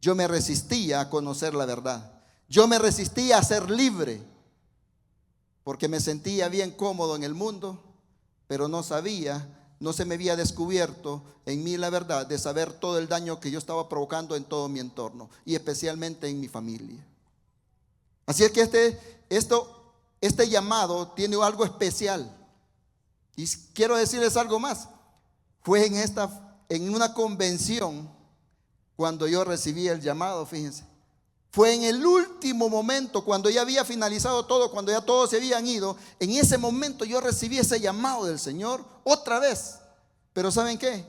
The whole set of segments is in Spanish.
yo me resistía a conocer la verdad. Yo me resistía a ser libre, porque me sentía bien cómodo en el mundo, pero no sabía, no se me había descubierto en mí la verdad de saber todo el daño que yo estaba provocando en todo mi entorno y especialmente en mi familia. Así es que este llamado tiene algo especial. Y quiero decirles algo más. Fue en una convención cuando yo recibí el llamado, fíjense. Fue en el último momento, cuando ya había finalizado todo, cuando ya todos se habían ido. En ese momento yo recibí ese llamado del Señor otra vez. Pero ¿saben qué?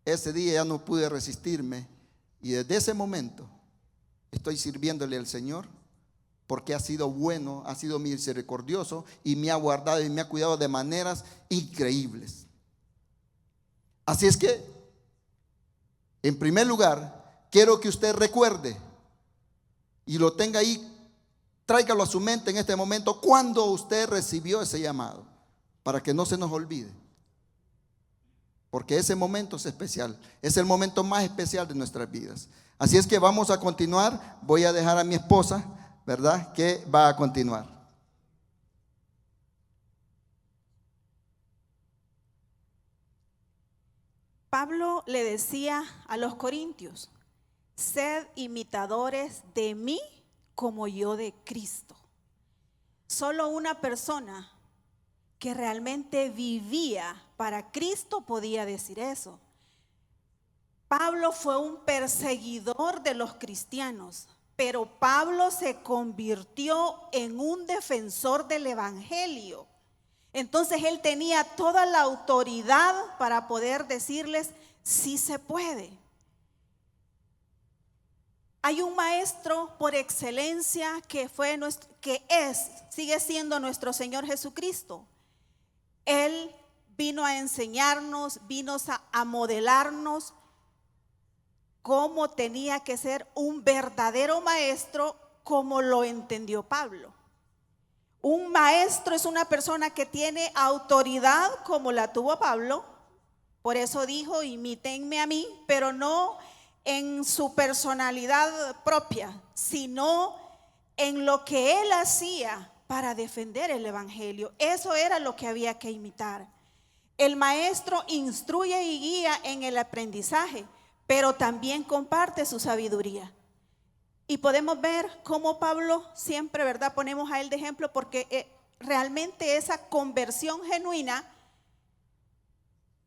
Ese día ya no pude resistirme. Y desde ese momento estoy sirviéndole al Señor, porque ha sido bueno, ha sido misericordioso y me ha guardado y me ha cuidado de maneras increíbles. Así es que, en primer lugar, quiero que usted recuerde y lo tenga ahí, tráigalo a su mente en este momento, cuando usted recibió ese llamado, para que no se nos olvide. Porque ese momento es especial, es el momento más especial de nuestras vidas. Así es que vamos a continuar. Voy a dejar a mi esposa, ¿verdad?, que va a continuar. Pablo le decía a los corintios: sed imitadores de mí como yo de Cristo. Solo una persona que realmente vivía para Cristo podía decir eso. Pablo fue un perseguidor de los cristianos, pero Pablo se convirtió en un defensor del evangelio. Entonces él tenía toda la autoridad para poder decirles: sí se puede. Hay un maestro por excelencia sigue siendo nuestro Señor Jesucristo. Él vino a enseñarnos, vino a modelarnos cómo tenía que ser un verdadero maestro, como lo entendió Pablo. Un maestro es una persona que tiene autoridad como la tuvo Pablo. Por eso dijo: imítenme a mí, pero no en su personalidad propia, sino en lo que él hacía para defender el evangelio. Eso era lo que había que imitar. El maestro instruye y guía en el aprendizaje, pero también comparte su sabiduría. Y podemos ver cómo Pablo siempre, ¿verdad?, ponemos a él de ejemplo, porque realmente esa conversión genuina,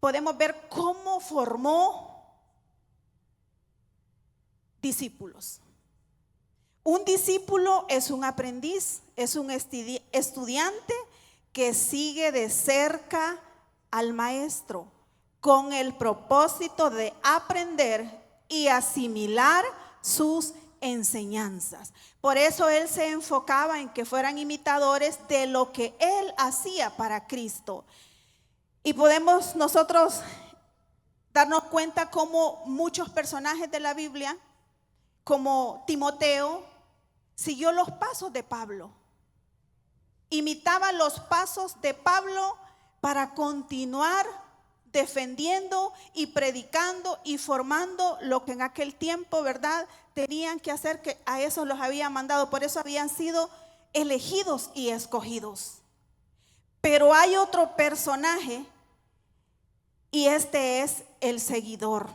podemos ver cómo formó discípulos. Un discípulo es un aprendiz, es un estudiante que sigue de cerca al maestro con el propósito de aprender y asimilar sus enseñanzas. Por eso él se enfocaba en que fueran imitadores de lo que él hacía para Cristo. Y podemos nosotros darnos cuenta cómo muchos personajes de la Biblia, como Timoteo, siguió los pasos de Pablo, imitaba los pasos de Pablo para continuar defendiendo y predicando y formando lo que en aquel tiempo, ¿verdad?, tenían que hacer, que a esos los había mandado. Por eso habían sido elegidos y escogidos. Pero hay otro personaje, y este es el seguidor.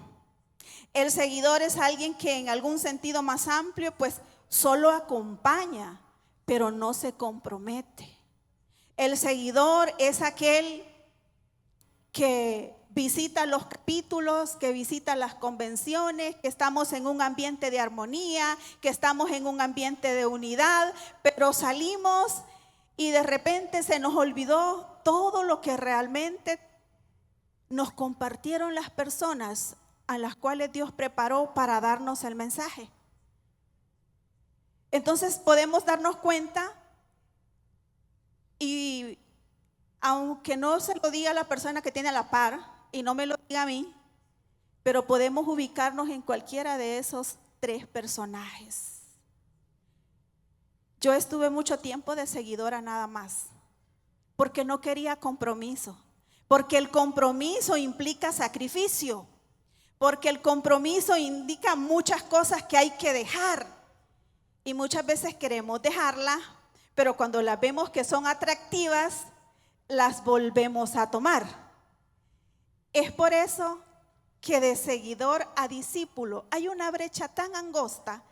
El seguidor es alguien que en algún sentido más amplio pues solo acompaña, pero no se compromete. El seguidor es aquel que visita los capítulos, que visita las convenciones, que estamos en un ambiente de armonía, que estamos en un ambiente de unidad, pero salimos y de repente se nos olvidó todo lo que realmente nos compartieron las personas a las cuales Dios preparó para darnos el mensaje. Entonces podemos darnos cuenta, y aunque no se lo diga a la persona que tiene a la par y no me lo diga a mí, pero podemos ubicarnos en cualquiera de esos tres personajes. Yo estuve mucho tiempo de seguidora nada más, porque no quería compromiso, porque el compromiso implica sacrificio. porque el compromiso indica muchas cosas que hay que dejar. Y muchas veces queremos dejarlas, pero cuando las vemos que son atractivas, las volvemos a tomar. Es por eso que de seguidor a discípulo hay una brecha tan angosta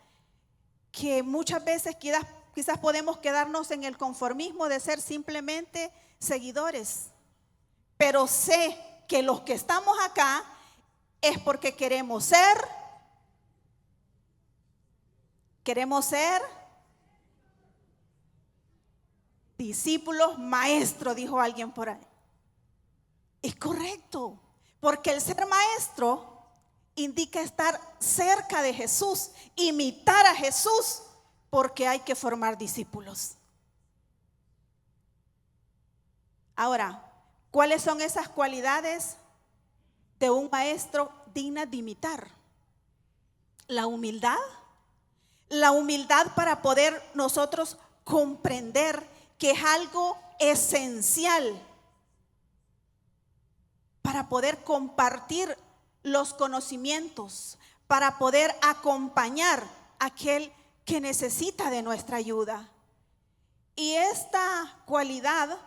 que muchas veces quizás podemos quedarnos en el conformismo de ser simplemente seguidores. Pero sé que los que estamos acá es porque queremos ser discípulos maestros, dijo alguien por ahí. Es correcto, porque el ser maestro indica estar cerca de Jesús, imitar a Jesús, porque hay que formar discípulos. Ahora, ¿cuáles son esas cualidades de un maestro dignas de imitar? La humildad para poder nosotros comprender que es algo esencial para poder compartir los conocimientos, para poder acompañar a aquel que necesita de nuestra ayuda. Y esta cualidad,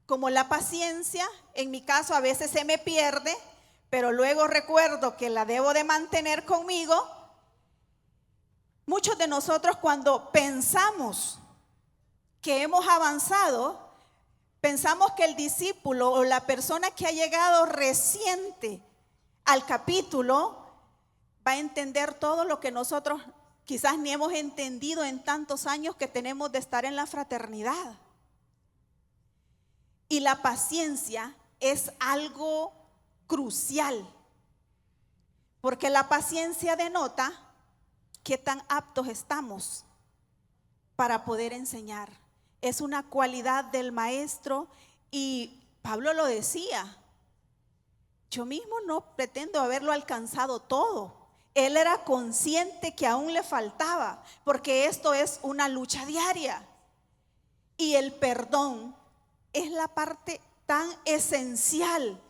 como la paciencia, en mi caso a veces se me pierde, pero luego recuerdo que la debo de mantener conmigo. Muchos de nosotros, cuando pensamos que hemos avanzado, pensamos que el discípulo o la persona que ha llegado reciente al capítulo va a entender todo lo que nosotros quizás ni hemos entendido en tantos años que tenemos de estar en la fraternidad. Y la paciencia es algo crucial, porque la paciencia denota qué tan aptos estamos para poder enseñar. Es una cualidad del maestro, y Pablo lo decía: yo mismo no pretendo haberlo alcanzado todo. Él era consciente que aún le faltaba, porque esto es una lucha diaria. Y el perdón es la parte tan esencial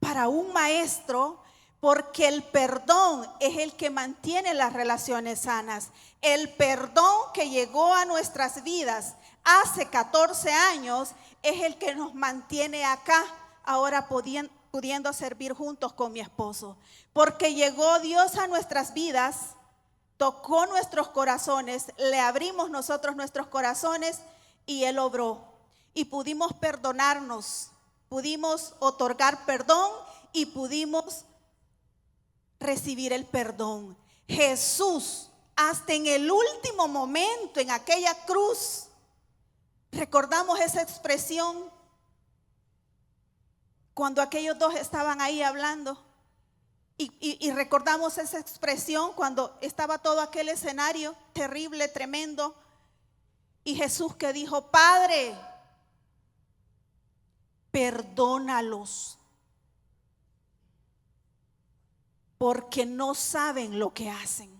para un maestro, porque el perdón es el que mantiene las relaciones sanas. El perdón que llegó a nuestras vidas hace 14 años es el que nos mantiene acá, ahora pudiendo servir juntos con mi esposo. Porque llegó Dios a nuestras vidas, tocó nuestros corazones, le abrimos nosotros nuestros corazones y Él obró. Y pudimos perdonarnos, pudimos otorgar perdón y pudimos recibir el perdón. Jesús, hasta en el último momento, en aquella cruz, recordamos esa expresión cuando aquellos dos estaban ahí hablando, y recordamos esa expresión cuando estaba todo aquel escenario terrible, tremendo, y Jesús que dijo: Padre, perdónalos, porque no saben lo que hacen.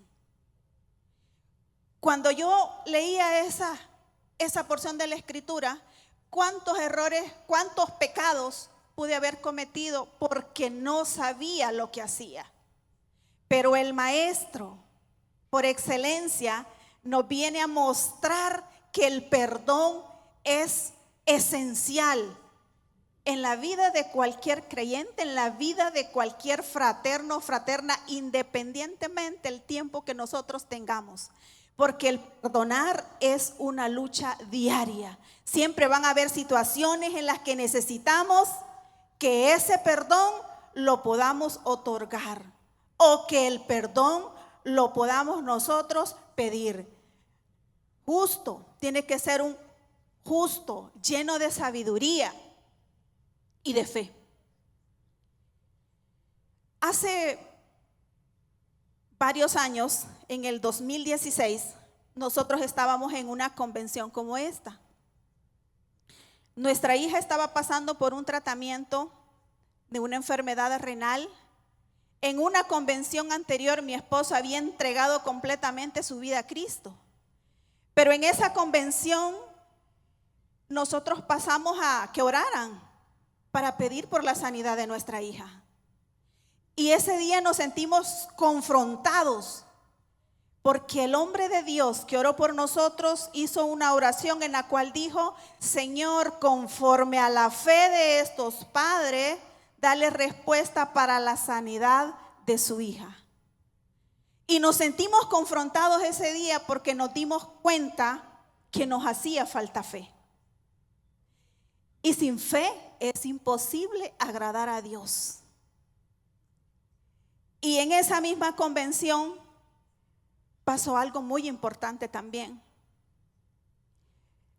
Cuando yo leía esa porción de la escritura, cuántos errores, cuántos pecados pude haber cometido porque no sabía lo que hacía. Pero el maestro, por excelencia, nos viene a mostrar que el perdón es esencial en la vida de cualquier creyente, en la vida de cualquier fraterno o fraterna, independientemente del tiempo que nosotros tengamos. Porque el perdonar es una lucha diaria. Siempre van a haber situaciones en las que necesitamos que ese perdón lo podamos otorgar, o que el perdón lo podamos nosotros pedir. Justo, tiene que ser un justo, lleno de sabiduría y de fe. Hace varios años, en el 2016, nosotros estábamos en una convención como esta. Nuestra hija estaba pasando por un tratamiento de una enfermedad renal. En una convención anterior, mi esposo había entregado completamente su vida a Cristo. Pero en esa convención, nosotros pasamos a que oraran para pedir por la sanidad de nuestra hija. Y ese día nos sentimos confrontados, porque el hombre de Dios que oró por nosotros hizo una oración en la cual dijo: Señor, conforme a la fe de estos padres, dale respuesta para la sanidad de su hija. Y nos sentimos confrontados ese día porque nos dimos cuenta que nos hacía falta fe. Y sin fe es imposible agradar a Dios. Y en esa misma convención pasó algo muy importante también.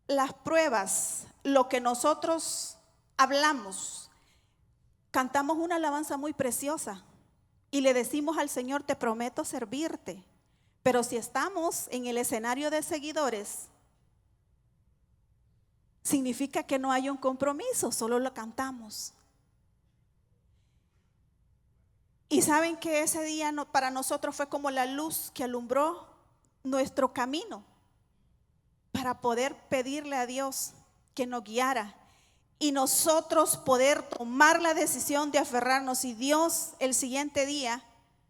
Las pruebas, lo que nosotros hablamos, cantamos una alabanza muy preciosa y le decimos al Señor: te prometo servirte. Pero si estamos en el escenario de seguidores, significa que no hay un compromiso, solo lo cantamos. Y saben que ese día para nosotros fue como la luz que alumbró nuestro camino para poder pedirle a Dios que nos guiara y nosotros poder tomar la decisión de aferrarnos. Y Dios, el siguiente día,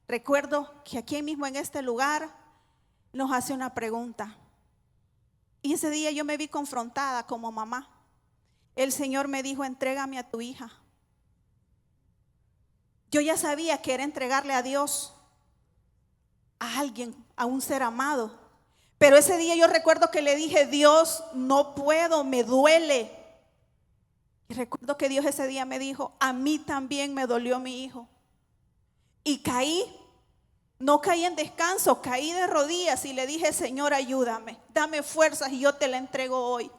recuerdo que aquí mismo en este lugar nos hace una pregunta. Y ese día yo me vi confrontada como mamá. El Señor me dijo: entrégame a tu hija. Yo ya sabía que era entregarle a Dios, a alguien, a un ser amado. Pero ese día yo recuerdo que le dije: Dios, no puedo, me duele. Y recuerdo que Dios ese día me dijo: a mí también me dolió mi hijo. Y caí, no caí en descanso, caí de rodillas y le dije: Señor, ayúdame, dame fuerzas y yo te la entrego hoy.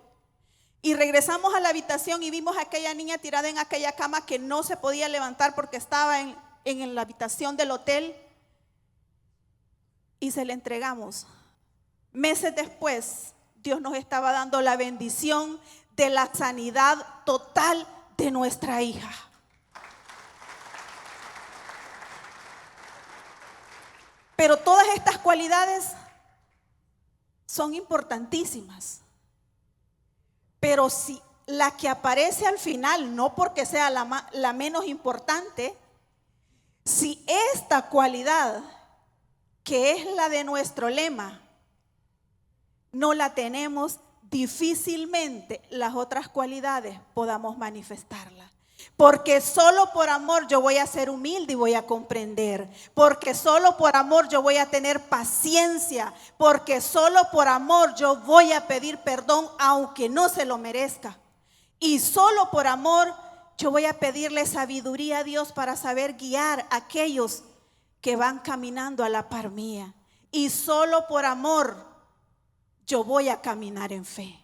Y regresamos a la habitación y vimos a aquella niña tirada en aquella cama que no se podía levantar porque estaba en la habitación del hotel. Y se la entregamos. Meses después, Dios nos estaba dando la bendición de la sanidad total de nuestra hija. Pero todas estas cualidades son importantísimas. Pero si la que aparece al final, no porque sea la menos importante, si esta cualidad, que es la de nuestro lema, no la tenemos, difícilmente las otras cualidades podamos manifestarlas. Porque solo por amor yo voy a ser humilde y voy a comprender. Porque solo por amor yo voy a tener paciencia. Porque solo por amor yo voy a pedir perdón aunque no se lo merezca. Y solo por amor yo voy a pedirle sabiduría a Dios para saber guiar a aquellos que van caminando a la par mía. Y solo por amor yo voy a caminar en fe.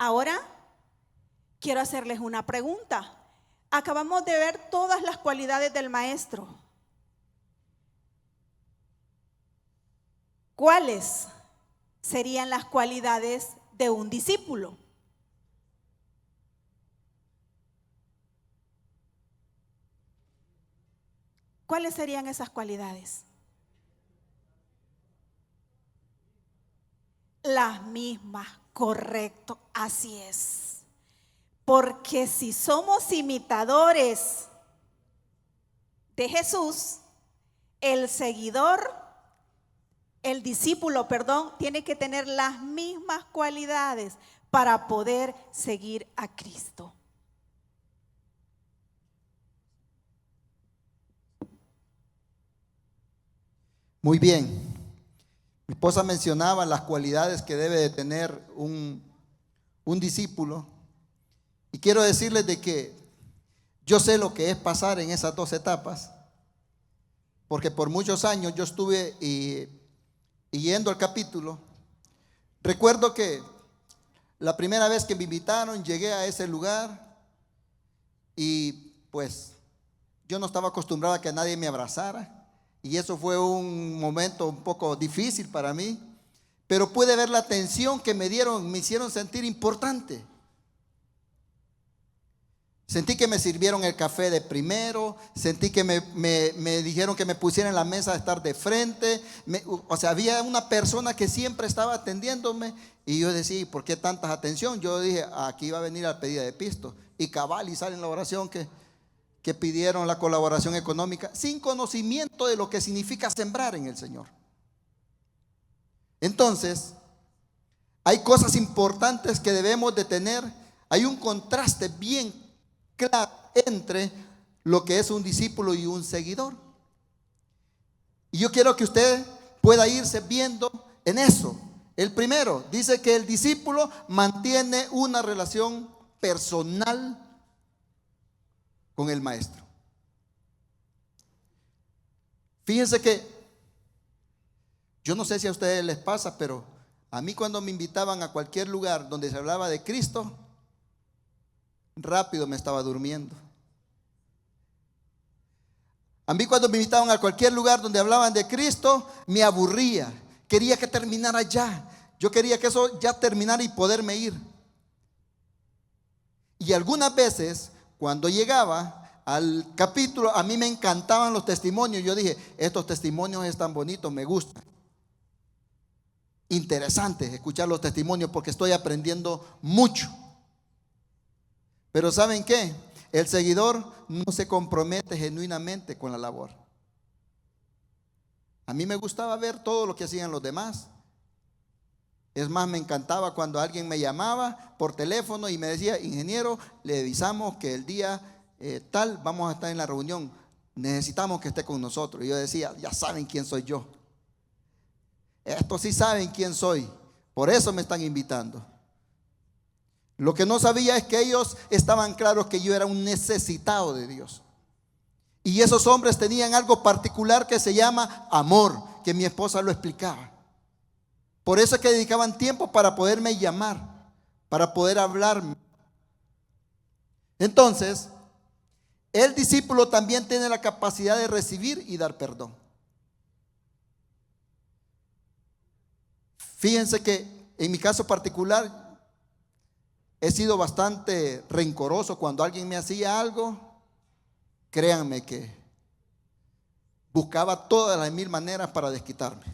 Ahora quiero hacerles una pregunta. Acabamos de ver todas las cualidades del maestro. ¿Cuáles serían las cualidades de un discípulo? ¿Cuáles serían esas cualidades? Las mismas, correcto, así es. Porque si somos imitadores de Jesús, el discípulo, tiene que tener las mismas cualidades para poder seguir a Cristo. Muy bien. Mi esposa mencionaba las cualidades que debe de tener un discípulo. Y quiero decirles de que yo sé lo que es pasar en esas dos etapas. Porque por muchos años yo estuve yendo al capítulo. Recuerdo que la primera vez que me invitaron, llegué a ese lugar y pues yo no estaba acostumbrado a que nadie me abrazara. Y eso fue un momento un poco difícil para mí, pero pude ver la atención que me dieron, me hicieron sentir importante. Sentí que me sirvieron el café de primero, sentí que me dijeron que me pusiera en la mesa de estar de frente. O sea, había una persona que siempre estaba atendiéndome y yo decía, ¿y por qué tanta atención? Yo dije, aquí va a venir a pedir de pisto. Y cabal, y sale en la oración que pidieron la colaboración económica sin conocimiento de lo que significa sembrar en el Señor. Entonces, hay cosas importantes que debemos de tener. Hay un contraste bien claro entre lo que es un discípulo y un seguidor. Y yo quiero que usted pueda irse viendo en eso. El primero dice que el discípulo mantiene una relación personal con el maestro. Fíjense que yo no sé si a ustedes les pasa, pero a mí cuando me invitaban a cualquier lugar donde se hablaba de Cristo, rápido me estaba durmiendo. A mí cuando me invitaban a cualquier lugar donde hablaban de Cristo, me aburría. Quería que terminara ya. Yo quería que eso ya terminara y poderme ir. Y algunas veces, cuando llegaba al capítulo, a mí me encantaban los testimonios. Yo dije, estos testimonios están bonitos, me gustan. Interesante escuchar los testimonios porque estoy aprendiendo mucho. Pero ¿saben qué? El seguidor no se compromete genuinamente con la labor. A mí me gustaba ver todo lo que hacían los demás. Es más, me encantaba cuando alguien me llamaba por teléfono y me decía, ingeniero, le avisamos que el día tal vamos a estar en la reunión. Necesitamos que esté con nosotros. Y yo decía, ya saben quién soy yo. Estos sí saben quién soy. Por eso me están invitando. Lo que no sabía es que ellos estaban claros que yo era un necesitado de Dios. Y esos hombres tenían algo particular que se llama amor, que mi esposa lo explicaba. Por eso es que dedicaban tiempo para poderme llamar, para poder hablarme. Entonces, el discípulo también tiene la capacidad de recibir y dar perdón. Fíjense que en mi caso particular he sido bastante rencoroso. Cuando alguien me hacía algo, créanme que buscaba todas las 1000 maneras para desquitarme.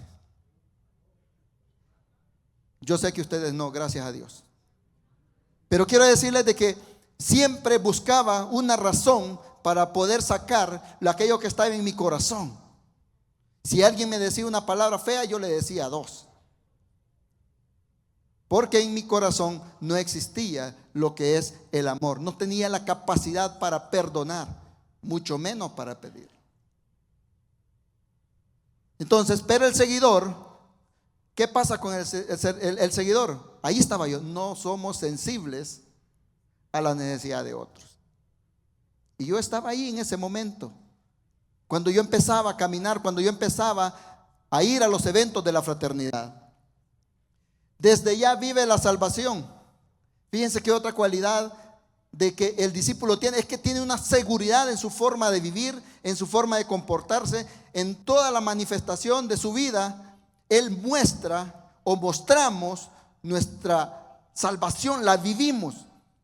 Yo sé que ustedes no, gracias a Dios. Pero quiero decirles de que siempre buscaba una razón para poder sacar aquello que estaba en mi corazón. Si alguien me decía una palabra fea, yo le decía 2. Porque en mi corazón no existía lo que es el amor. No tenía la capacidad para perdonar, mucho menos para pedir. Entonces, pero el seguidor, ¿qué pasa con el seguidor? Ahí estaba yo. No somos sensibles a la necesidad de otros. Y yo estaba ahí en ese momento. Cuando yo empezaba a caminar, cuando yo empezaba a ir a los eventos de la fraternidad. Desde ya vive la salvación. Fíjense que otra cualidad de que el discípulo tiene es que tiene una seguridad en su forma de vivir, en su forma de comportarse, en toda la manifestación de su vida. Él muestra o mostramos nuestra salvación, la vivimos,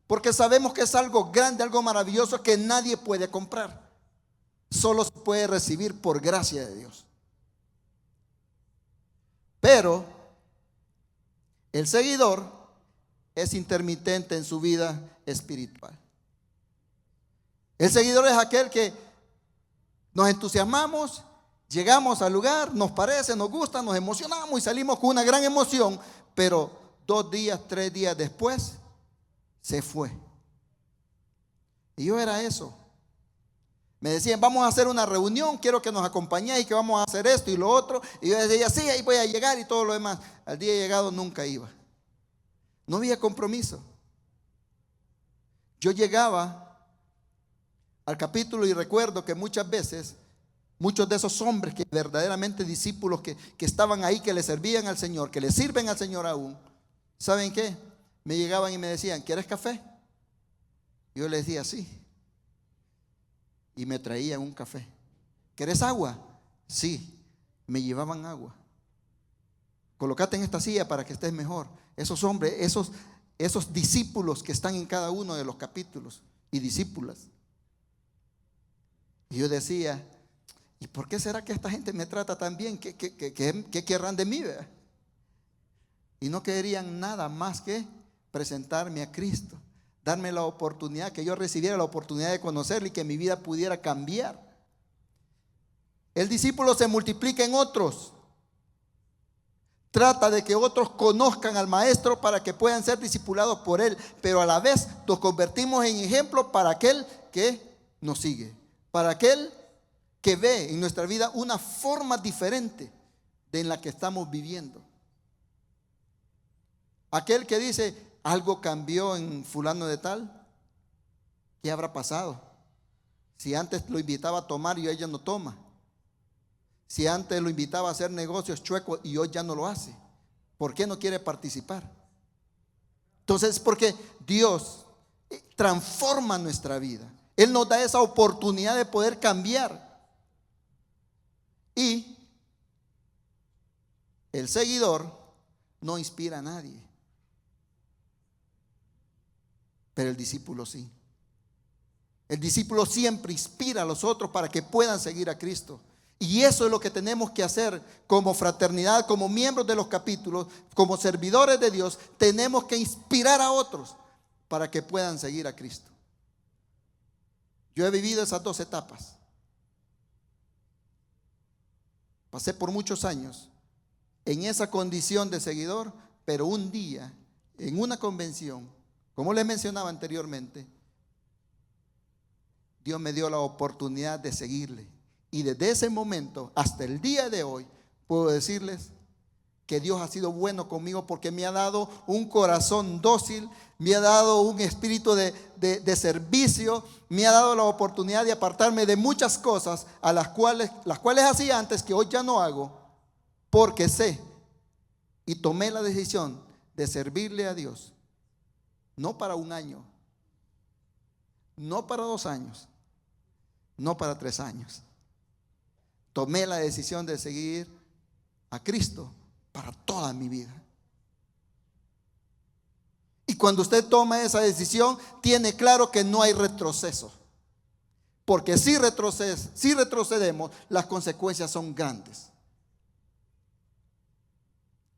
porque sabemos que es algo grande, algo maravilloso que nadie puede comprar. Solo se puede recibir por gracia de Dios. Pero el seguidor es intermitente en su vida espiritual. El seguidor es aquel que nos entusiasmamos, llegamos al lugar, nos parece, nos gusta, nos emocionamos y salimos con una gran emoción, pero 2 días, 3 días después se fue. Y yo era eso. Me decían, vamos a hacer una reunión, quiero que nos acompañéis, que vamos a hacer esto y lo otro. Y yo decía, sí, ahí voy a llegar y todo lo demás. Al día llegado nunca iba. No había compromiso. Yo llegaba al capítulo y recuerdo que muchas veces, muchos de esos hombres que verdaderamente discípulos que estaban ahí, que le servían al Señor, que le sirven al Señor aún, ¿saben qué? Me llegaban y me decían, ¿quieres café? Yo les decía, sí. Y me traían un café. ¿Quieres agua? Sí. Me llevaban agua. Colócate en esta silla para que estés mejor. Esos hombres, esos discípulos que están en cada uno de los capítulos, y discípulas. Y yo decía, ¿y por qué será que esta gente me trata tan bien? ¿Qué querrán de mí, verdad? Y no querían nada más que presentarme a Cristo, darme la oportunidad, que yo recibiera la oportunidad de conocerle y que mi vida pudiera cambiar. El discípulo se multiplica en otros. Trata de que otros conozcan al maestro para que puedan ser discipulados por él, pero a la vez nos convertimos en ejemplo para aquel que nos sigue, para aquel que ve en nuestra vida una forma diferente de en la que estamos viviendo. Aquel que dice, algo cambió en fulano de tal, ¿qué habrá pasado? Si antes lo invitaba a tomar y hoy ya no toma. Si antes lo invitaba a hacer negocios chuecos y hoy ya no lo hace. ¿Por qué no quiere participar? Entonces, porque Dios transforma nuestra vida. Él nos da esa oportunidad de poder cambiar. Y el seguidor no inspira a nadie, pero el discípulo sí. El discípulo siempre inspira a los otros para que puedan seguir a Cristo. Y eso es lo que tenemos que hacer como fraternidad, como miembros de los capítulos, como servidores de Dios. Tenemos que inspirar a otros para que puedan seguir a Cristo. Yo he vivido esas dos etapas. Pasé por muchos años en esa condición de seguidor, pero un día, en una convención, como les mencionaba anteriormente, Dios me dio la oportunidad de seguirle. Y desde ese momento hasta el día de hoy puedo decirles que Dios ha sido bueno conmigo, porque me ha dado un corazón dócil, me ha dado un espíritu de servicio, me ha dado la oportunidad de apartarme de muchas cosas a las cuales hacía antes, que hoy ya no hago, porque sé y tomé la decisión de servirle a Dios, no para un año, no para 2 años, no para 3 años. Tomé la decisión de seguir a Cristo para toda mi vida. Y cuando usted toma esa decisión, tiene claro que no hay retroceso. Porque si retrocedemos, las consecuencias son grandes.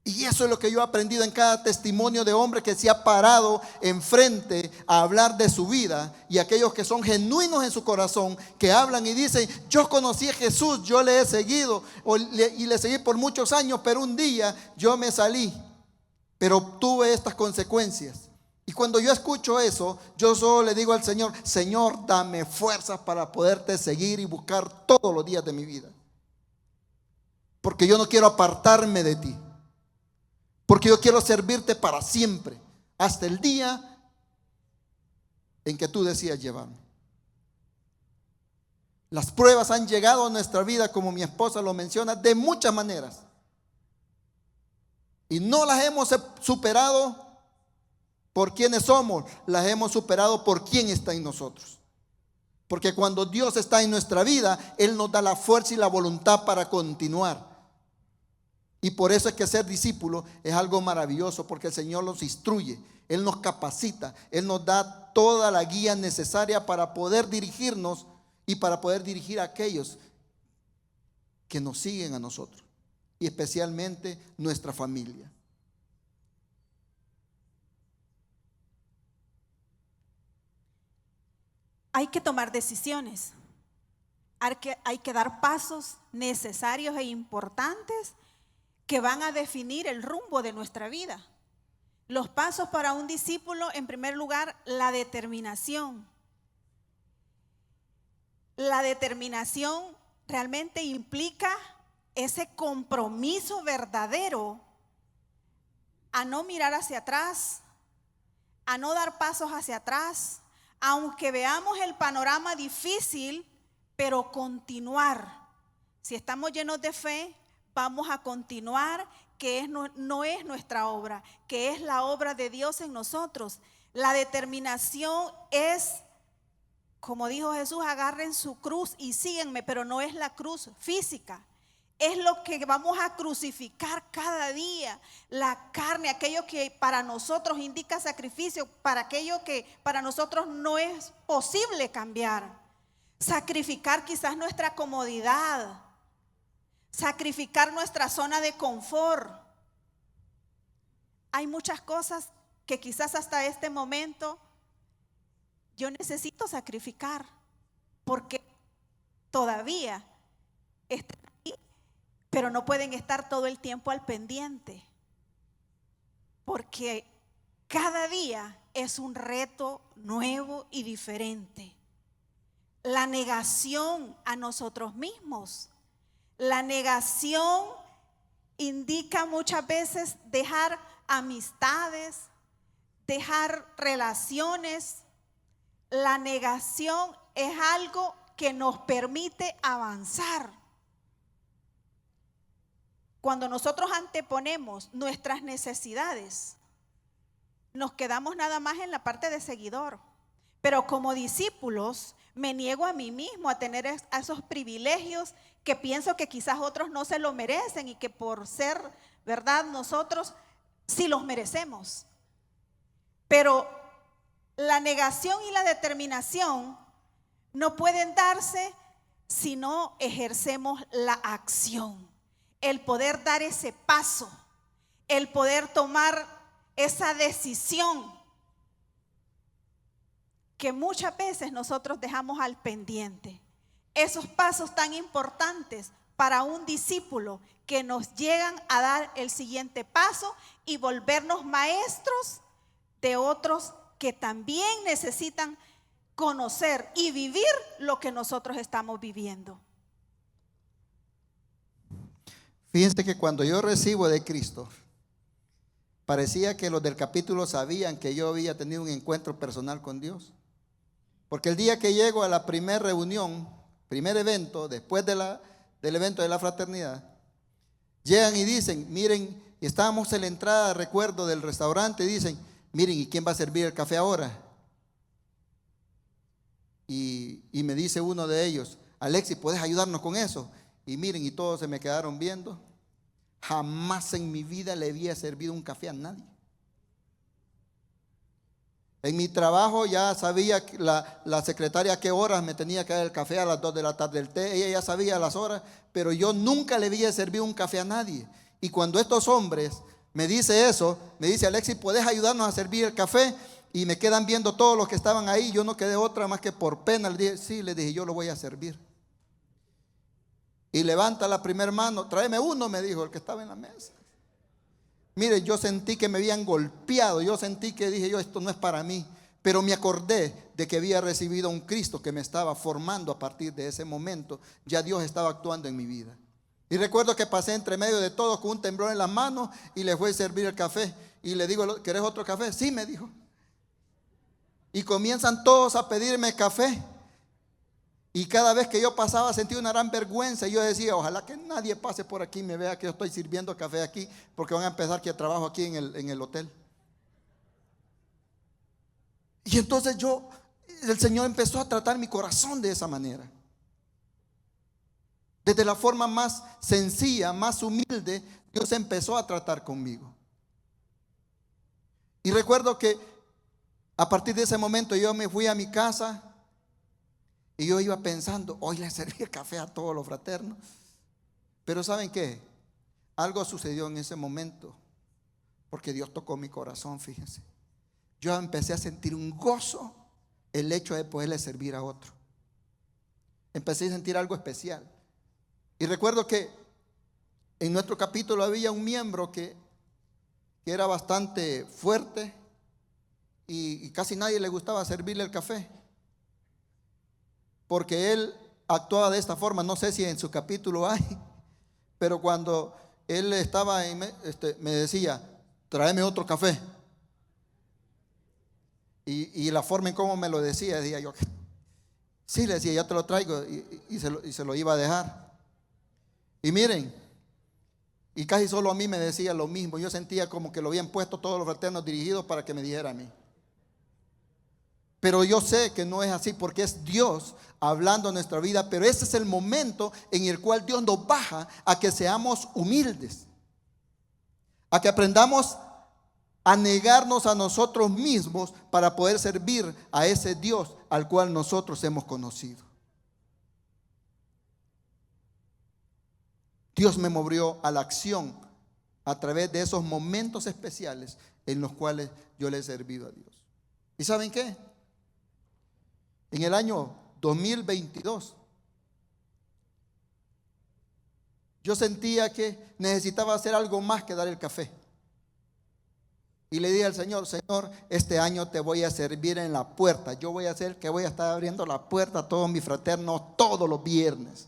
Y eso es lo que yo he aprendido en cada testimonio de hombre que se ha parado enfrente a hablar de su vida, y aquellos que son genuinos en su corazón, que hablan y dicen, yo conocí a Jesús, yo le he seguido y le seguí por muchos años, pero un día yo me salí, pero obtuve estas consecuencias. Y cuando yo escucho eso, yo solo le digo al Señor, Señor, dame fuerzas para poderte seguir y buscar todos los días de mi vida, porque yo no quiero apartarme de ti. Porque yo quiero servirte para siempre, hasta el día en que tú decidas llevarme. Las pruebas han llegado a nuestra vida, como mi esposa lo menciona, de muchas maneras. Y no las hemos superado por quienes somos, las hemos superado por quien está en nosotros. Porque cuando Dios está en nuestra vida, Él nos da la fuerza y la voluntad para continuar. Y por eso es que ser discípulo es algo maravilloso, porque el Señor nos instruye, Él nos capacita, Él nos da toda la guía necesaria para poder dirigirnos y para poder dirigir a aquellos que nos siguen a nosotros, y especialmente nuestra familia. Hay que tomar decisiones, hay que dar pasos necesarios e importantes que van a definir el rumbo de nuestra vida. Los pasos para un discípulo, en primer lugar, la determinación. La determinación realmente implica ese compromiso verdadero a no mirar hacia atrás, a no dar pasos hacia atrás, aunque veamos el panorama difícil, pero continuar. Si estamos llenos de fe, vamos a continuar, que no es nuestra obra, que es la obra de Dios en nosotros. La determinación es, como dijo Jesús, agarren su cruz y síguenme, pero no es la cruz física, es lo que vamos a crucificar cada día. La carne, aquello que para nosotros indica sacrificio, para aquello que para nosotros no es posible cambiar. Sacrificar quizás nuestra comodidad, sacrificar nuestra zona de confort. Hay muchas cosas que quizás hasta este momento yo necesito sacrificar porque todavía están ahí, pero no pueden estar todo el tiempo al pendiente, porque cada día es un reto nuevo y diferente. La negación a nosotros mismos, la negación indica muchas veces dejar amistades, dejar relaciones. La negación es algo que nos permite avanzar. Cuando nosotros anteponemos nuestras necesidades, nos quedamos nada más en la parte de seguidor. Pero como discípulos, me niego a mí mismo a tener esos privilegios que pienso que quizás otros no se lo merecen y que por ser, ¿verdad?, nosotros sí los merecemos. Pero la negación y la determinación no pueden darse si no ejercemos la acción. El poder dar ese paso, el poder tomar esa decisión que muchas veces nosotros dejamos al pendiente. Esos pasos tan importantes para un discípulo que nos llegan a dar el siguiente paso y volvernos maestros de otros que también necesitan conocer y vivir lo que nosotros estamos viviendo. Fíjense que cuando yo recibo de Cristo, parecía que los del capítulo sabían que yo había tenido un encuentro personal con Dios. Porque el día que llego a la primera reunión, primer evento, después del evento de la fraternidad, llegan y dicen, miren, estábamos en la entrada, recuerdo, del restaurante, y dicen, miren, ¿y quién va a servir el café ahora? Y me dice uno de ellos, Alexis, ¿puedes ayudarnos con eso? Y miren, y todos se me quedaron viendo. Jamás en mi vida le había servido un café a nadie. En mi trabajo ya sabía la secretaria a qué horas me tenía que dar el café, a las 2 de la tarde, el té. Ella ya sabía las horas, pero yo nunca le había servido un café a nadie. Y cuando estos hombres me dice eso, me dice, Alexis, ¿puedes ayudarnos a servir el café? Y me quedan viendo todos los que estaban ahí. Yo no quedé otra más que por pena. Le dije, sí, le dije, yo lo voy a servir. Y levanta la primera mano, tráeme uno, me dijo el que estaba en la mesa. Mire, yo sentí que me habían golpeado, yo sentí que dije yo, esto no es para mí. Pero me acordé de que había recibido a un Cristo que me estaba formando a partir de ese momento. Ya Dios estaba actuando en mi vida. Y recuerdo que pasé entre medio de todos con un temblor en las manos y le fui a servir el café. Y le digo, ¿querés otro café? Sí, me dijo. Y comienzan todos a pedirme café. Y cada vez que yo pasaba sentía una gran vergüenza. Y yo decía, ojalá que nadie pase por aquí y me vea que yo estoy sirviendo café aquí, porque van a empezar que trabajo aquí en el hotel. Y entonces el Señor empezó a tratar mi corazón de esa manera. Desde la forma más sencilla, más humilde, Dios empezó a tratar conmigo. Y recuerdo que a partir de ese momento yo me fui a mi casa. Y yo iba pensando, hoy le serví el café a todos los fraternos. Pero ¿saben qué? Algo sucedió en ese momento, porque Dios tocó mi corazón, fíjense. Yo empecé a sentir un gozo el hecho de poderle servir a otro. Empecé a sentir algo especial. Y recuerdo que en nuestro capítulo había un miembro que era bastante fuerte y casi nadie le gustaba servirle el café. Porque él actuaba de esta forma, no sé si en su capítulo hay, pero cuando él estaba, me decía, tráeme otro café. Y la forma en cómo me lo decía yo, sí, le decía, ya te lo traigo, y se lo iba a dejar. Y miren, y casi solo a mí me decía lo mismo. Yo sentía como que lo habían puesto todos los fraternos dirigidos para que me dijera a mí. Pero yo sé que no es así, porque es Dios hablando en nuestra vida. Pero ese es el momento en el cual Dios nos baja a que seamos humildes, a que aprendamos a negarnos a nosotros mismos para poder servir a ese Dios al cual nosotros hemos conocido. Dios me movió a la acción a través de esos momentos especiales en los cuales yo le he servido a Dios. ¿Y saben qué? En el año 2022, yo sentía que necesitaba hacer algo más que dar el café. Y le dije al Señor: Señor, este año te voy a servir en la puerta. Yo voy a ser el que voy a estar abriendo la puerta a todos mis fraternos todos los viernes.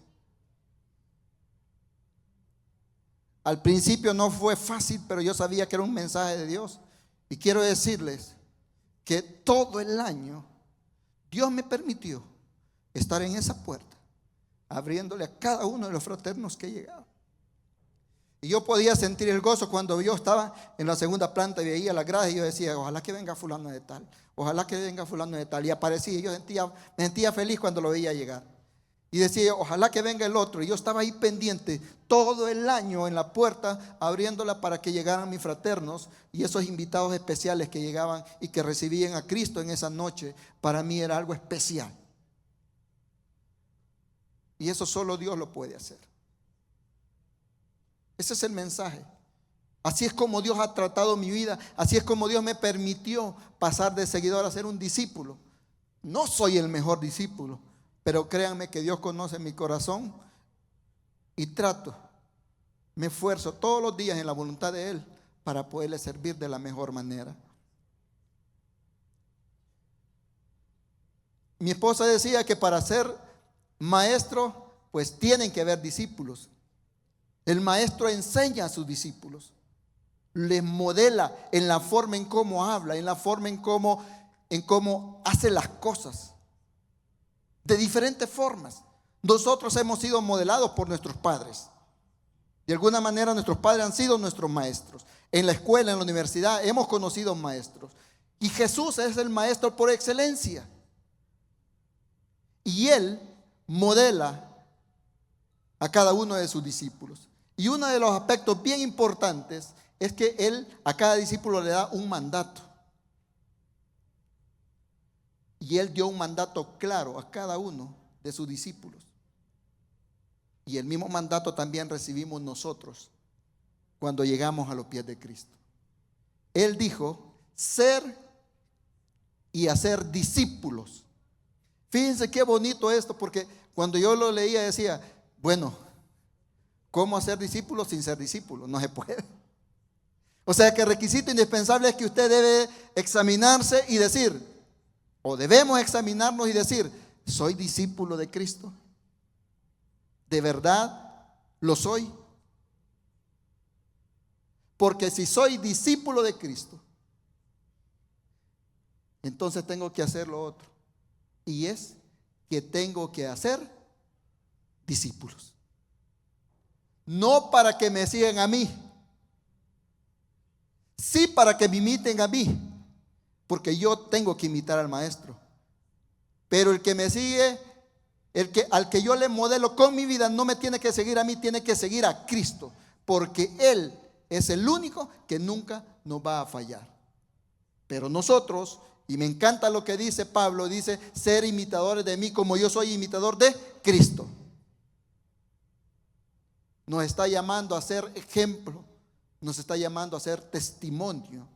Al principio no fue fácil, pero yo sabía que era un mensaje de Dios. Y quiero decirles que todo el año Dios me permitió estar en esa puerta, abriéndole a cada uno de los fraternos que llegaban. Y yo podía sentir el gozo cuando yo estaba en la segunda planta y veía las gradas, y yo decía: ojalá que venga fulano de tal, ojalá que venga fulano de tal. Y aparecía, y yo me sentía feliz cuando lo veía llegar. Y decía: ojalá que venga el otro. Y yo estaba ahí pendiente todo el año en la puerta, abriéndola para que llegaran mis fraternos y esos invitados especiales que llegaban y que recibían a Cristo en esa noche. Para mí era algo especial. Y eso solo Dios lo puede hacer. Ese es el mensaje. Así es como Dios ha tratado mi vida. Así es como Dios me permitió pasar de seguidor a ser un discípulo. No soy el mejor discípulo, pero créanme que Dios conoce mi corazón y me esfuerzo todos los días en la voluntad de Él para poderle servir de la mejor manera. Mi esposa decía que para ser maestro, pues tienen que haber discípulos. El maestro enseña a sus discípulos, les modela en la forma en cómo habla, en la forma en cómo hace las cosas. De diferentes formas. Nosotros hemos sido modelados por nuestros padres. De alguna manera nuestros padres han sido nuestros maestros. En la escuela, en la universidad, hemos conocido maestros. Y Jesús es el maestro por excelencia. Y Él modela a cada uno de sus discípulos. Y uno de los aspectos bien importantes es que Él a cada discípulo le da un mandato. Y Él dio un mandato claro a cada uno de sus discípulos. Y el mismo mandato también recibimos nosotros cuando llegamos a los pies de Cristo. Él dijo: ser y hacer discípulos. Fíjense qué bonito esto, porque cuando yo lo leía decía: bueno, ¿cómo hacer discípulos sin ser discípulos? No se puede. O sea que el requisito indispensable es que usted debe examinarse y decir, o debemos examinarnos y decir: ¿soy discípulo de Cristo? ¿De verdad lo soy? Porque si soy discípulo de Cristo, entonces tengo que hacer lo otro. Y es que tengo que hacer discípulos. No para que me sigan a mí, sí para que me imiten a mí. Porque yo tengo que imitar al maestro. Pero el que me sigue, al que yo le modelo con mi vida, no me tiene que seguir a mí, tiene que seguir a Cristo. Porque Él es el único que nunca nos va a fallar. Pero nosotros, y me encanta lo que dice Pablo, dice: ser imitadores de mí como yo soy imitador de Cristo. Nos está llamando a ser ejemplo, nos está llamando a ser testimonio.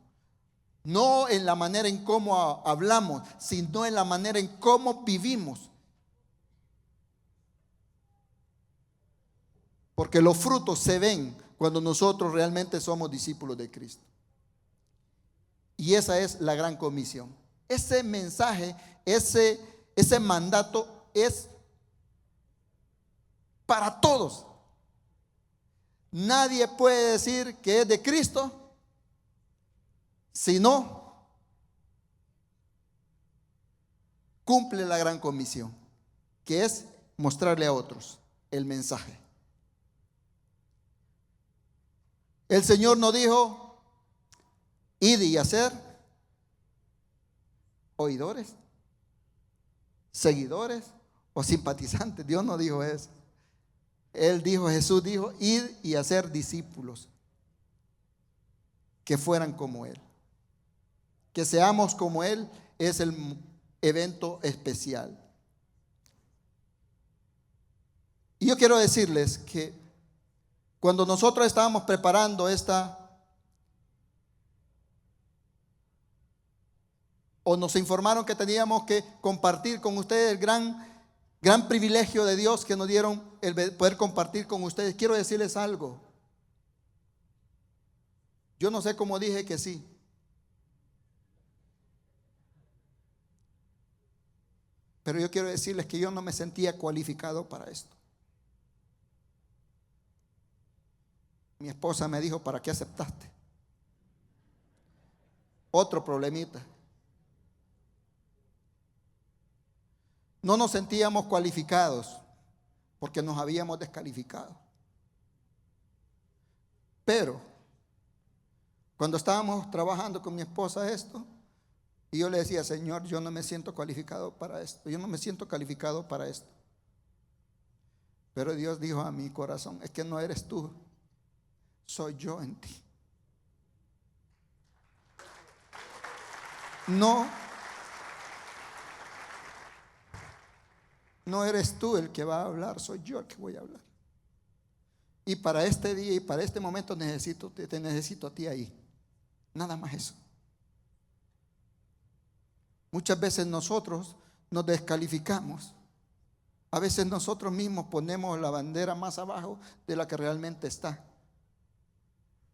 No en la manera en cómo hablamos, sino en la manera en cómo vivimos. Porque los frutos se ven cuando nosotros realmente somos discípulos de Cristo. Y esa es la gran comisión. Ese mensaje, ese mandato es para todos. Nadie puede decir que es de Cristo si no cumple la gran comisión, que es mostrarle a otros el mensaje. El Señor nos dijo: id y hacer oidores seguidores o simpatizantes. Dios no dijo eso. Jesús dijo, ir y hacer discípulos que fueran como Él. Que seamos como Él es el evento especial. Y yo quiero decirles que cuando nosotros estábamos preparando o nos informaron que teníamos que compartir con ustedes el gran privilegio de Dios que nos dieron el poder compartir con ustedes, quiero decirles algo. Yo no sé cómo dije que sí. Pero yo quiero decirles que yo no me sentía cualificado para esto. Mi esposa me dijo, ¿para qué aceptaste? Otro problemita. No nos sentíamos cualificados porque nos habíamos descalificado. Pero cuando estábamos trabajando con mi esposa esto, y yo le decía, Señor, yo no me siento cualificado para esto. Yo no me siento calificado para esto. Pero Dios dijo a mi corazón, es que no eres tú, soy yo en ti. No eres tú el que va a hablar, soy yo el que voy a hablar. Y para este día y para este momento te necesito a ti ahí. Nada más eso. Muchas veces nosotros nos descalificamos. A veces nosotros mismos ponemos la bandera más abajo de la que realmente está.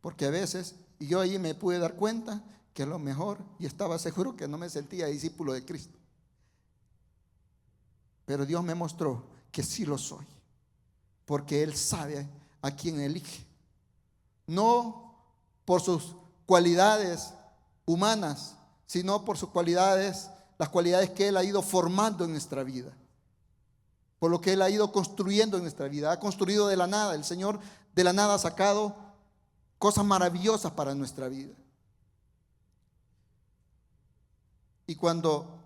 Porque a veces, y yo ahí me pude dar cuenta que a lo mejor, y estaba seguro que no me sentía discípulo de Cristo. Pero Dios me mostró que sí lo soy. Porque Él sabe a quién elige. No por sus cualidades humanas, sino por sus cualidades, las cualidades que Él ha ido formando en nuestra vida. Por lo que Él ha ido construyendo en nuestra vida. Ha construido de la nada. El Señor de la nada ha sacado cosas maravillosas para nuestra vida. Y cuando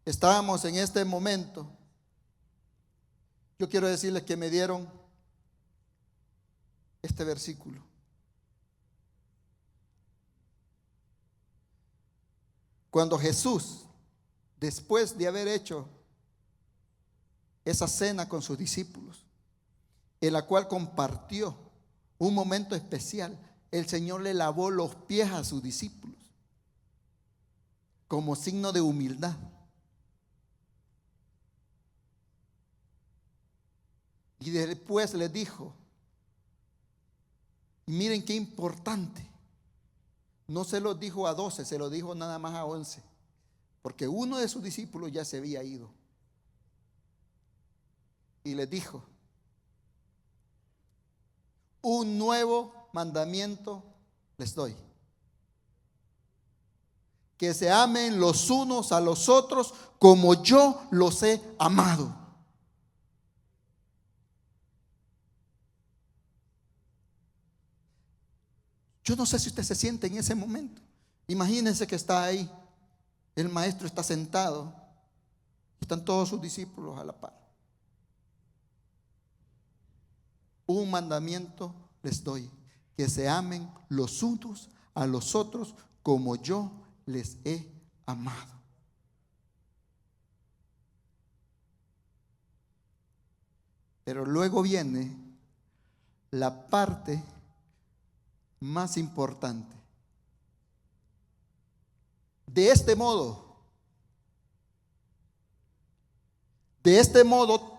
estábamos en este momento, yo quiero decirles que me dieron este versículo. Cuando Jesús, después de haber hecho esa cena con sus discípulos, en la cual compartió un momento especial, el Señor le lavó los pies a sus discípulos como signo de humildad. Y después les dijo, y miren qué importante, no se lo dijo a 12, se lo dijo nada más a 11, porque uno de sus discípulos ya se había ido. Y les dijo, un nuevo mandamiento les doy: que se amen los unos a los otros como yo los he amado. Yo no sé si usted se siente en ese momento. Imagínense que está ahí, el maestro está sentado, están todos sus discípulos a la par. Un mandamiento les doy: que se amen los unos a los otros como yo les he amado. Pero luego viene la parte más importante. De este modo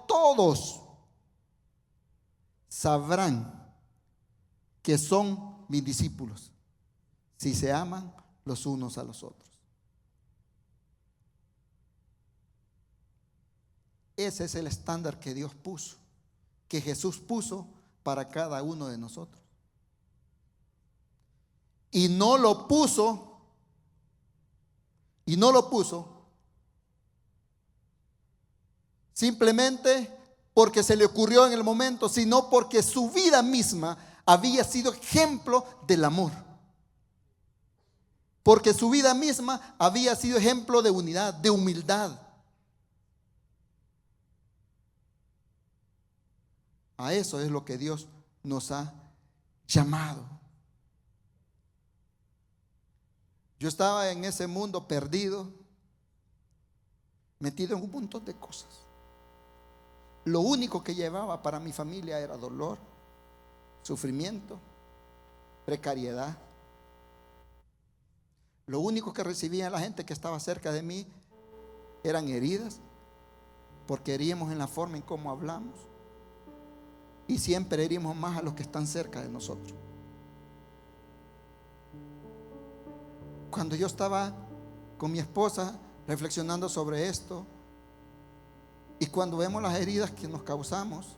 todos sabrán que son mis discípulos, si se aman los unos a los otros. Ese es el estándar que Dios puso, que Jesús puso para cada uno de nosotros. Y no lo puso simplemente porque se le ocurrió en el momento, sino porque su vida misma había sido ejemplo del amor. Porque su vida misma había sido ejemplo de unidad, de humildad. A eso es lo que Dios nos ha llamado. Yo estaba en ese mundo perdido, metido en un montón de cosas. Lo único que llevaba para mi familia era dolor, sufrimiento, precariedad. Lo único que recibía la gente que estaba cerca de mí eran heridas, porque heríamos en la forma en cómo hablamos, y siempre herimos más a los que están cerca de nosotros. Cuando yo estaba con mi esposa reflexionando sobre esto, y cuando vemos las heridas que nos causamos,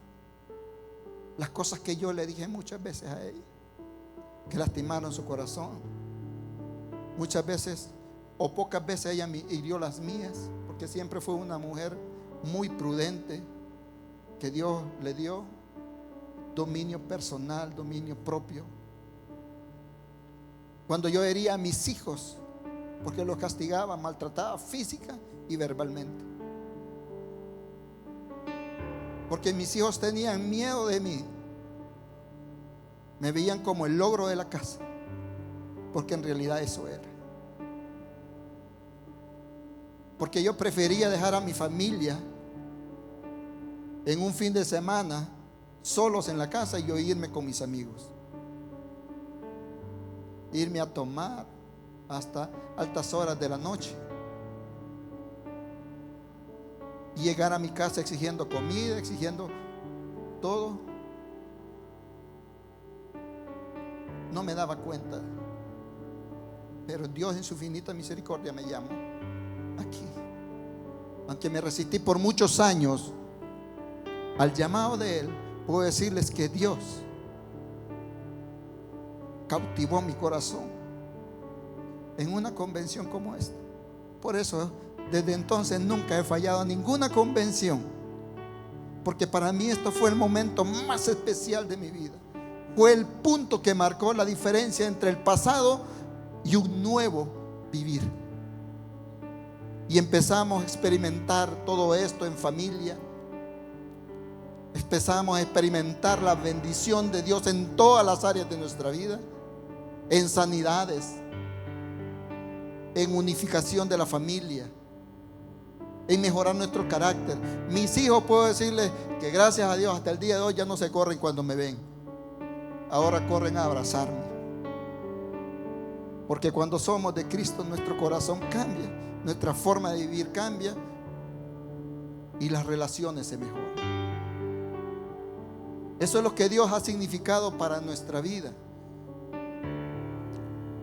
las cosas que yo le dije muchas veces a ella, que lastimaron su corazón, muchas veces o pocas veces ella me hirió las mías, porque siempre fue una mujer muy prudente, que Dios le dio dominio personal, dominio propio. Cuando yo hería a mis hijos, porque los castigaba, maltrataba física y verbalmente, porque mis hijos tenían miedo de mí, me veían como el logro de la casa, porque en realidad eso era. Porque yo prefería dejar a mi familia en un fin de semana solos en la casa y yo irme con mis amigos, irme a tomar hasta altas horas de la noche y llegar a mi casa exigiendo comida, exigiendo todo. No me daba cuenta, pero Dios en su infinita misericordia me llamó aquí. Aunque me resistí por muchos años al llamado de Él, puedo decirles que Dios cautivó mi corazón en una convención como esta. Por eso desde entonces nunca he fallado a ninguna convención, porque para mí esto fue el momento más especial de mi vida. Fue el punto que marcó la diferencia entre el pasado y un nuevo vivir. Y empezamos a experimentar todo esto en familia. Empezamos a experimentar la bendición de Dios en todas las áreas de nuestra vida, en sanidades, en unificación de la familia, en mejorar nuestro carácter. Mis hijos, puedo decirles que gracias a Dios hasta el día de hoy ya no se corren cuando me ven, ahora corren a abrazarme, porque cuando somos de Cristo nuestro corazón cambia, nuestra forma de vivir cambia y las relaciones se mejoran. Eso es lo que Dios ha significado para nuestra vida.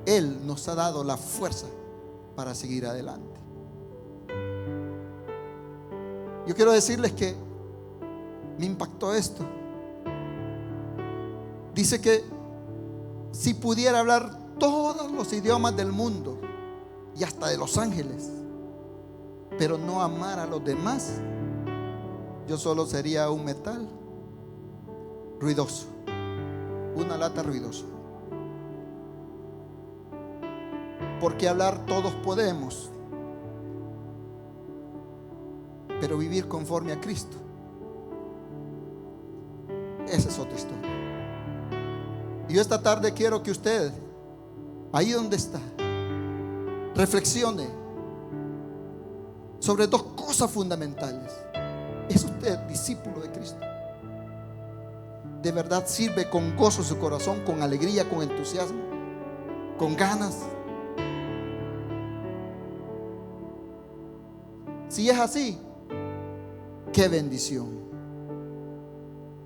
Él nos ha dado la fuerza para seguir adelante. Yo quiero decirles que me impactó esto. Dice que si pudiera hablar todos los idiomas del mundo y hasta de los ángeles, pero no amar a los demás, yo solo sería un metal ruidoso, una lata ruidosa. Porque hablar todos podemos, pero vivir conforme a Cristo, esa es otra historia. Y yo esta tarde quiero que usted, ahí donde está, reflexione sobre dos cosas fundamentales. ¿Es usted discípulo de Cristo? ¿De verdad sirve con gozo su corazón, con alegría, con entusiasmo, con ganas? Si es así, qué bendición.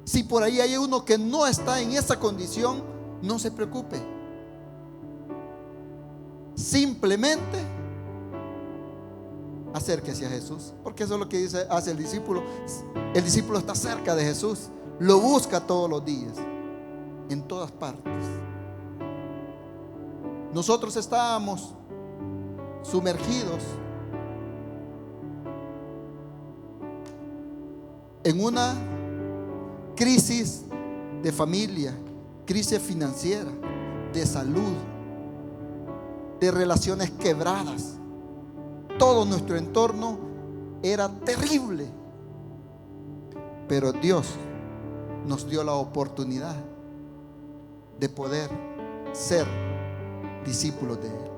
Si por ahí hay uno que no está en esa condición, no se preocupe. Simplemente acérquese a Jesús, porque eso es lo que hace el discípulo. El discípulo está cerca de Jesús, lo busca todos los días, en todas partes. Nosotros estábamos sumergidos en una crisis de familia, crisis financiera, de salud, de relaciones quebradas. Todo nuestro entorno era terrible, pero Dios nos dio la oportunidad de poder ser discípulos de Él.